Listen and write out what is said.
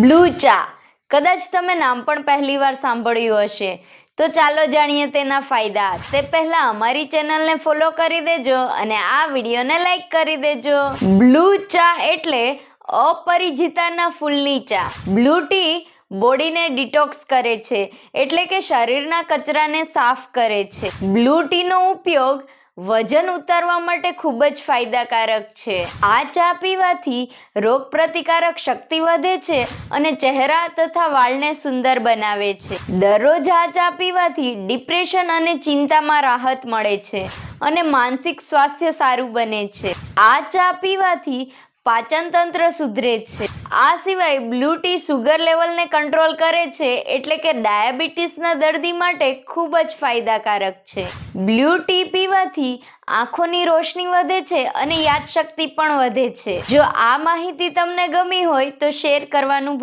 Blue ચા કદાચ તમે નામ પણ પહેલી વાર સાંભળ્યું હશે, તો ચાલો જાણીએ તેના ફાયદા. તે પહેલા અમારી ચેનલને ફોલો કરી દેજો અને આ વિડીયોને લાઈક કરી દેજો. બ્લુ ચા એટલે અપરિજિતાના ફૂલની ચા. બ્લુ ટી બોડીને ડિટોક્સ કરે છે, એટલે કે શરીરના કચરાને સાફ કરે છે. બ્લુ ટીનો ઉપયોગ વજન ઉતારવા માટે ખૂબ જ ફાયદાકારક છે. આ ચા પીવાથી રોગપ્રતિકારક શક્તિ વધે છે અને ચહેરા તથા વાળને સુંદર બનાવે છે. દરરોજ આ ચા પીવાથી ડિપ્રેશન અને ચિંતામાં રાહત મળે છે અને માનસિક સ્વાસ્થ્ય સારું બને છે. આ ચા પીવાથી પાચન તંત્ર સુધરે છે. આ સિવાય બ્લુ ટી સુગર લેવલને કંટ્રોલ કરે છે, એટલે કે ડાયાબિટીસના દર્દી માટે ખૂબ જ ફાયદાકારક છે. બ્લુ ટી પીવાથી આંખોની રોશની વધે છે અને યાદશક્તિ પણ વધે છે. જો આ માહિતી તમને ગમી હોય તો શેર કરવાનું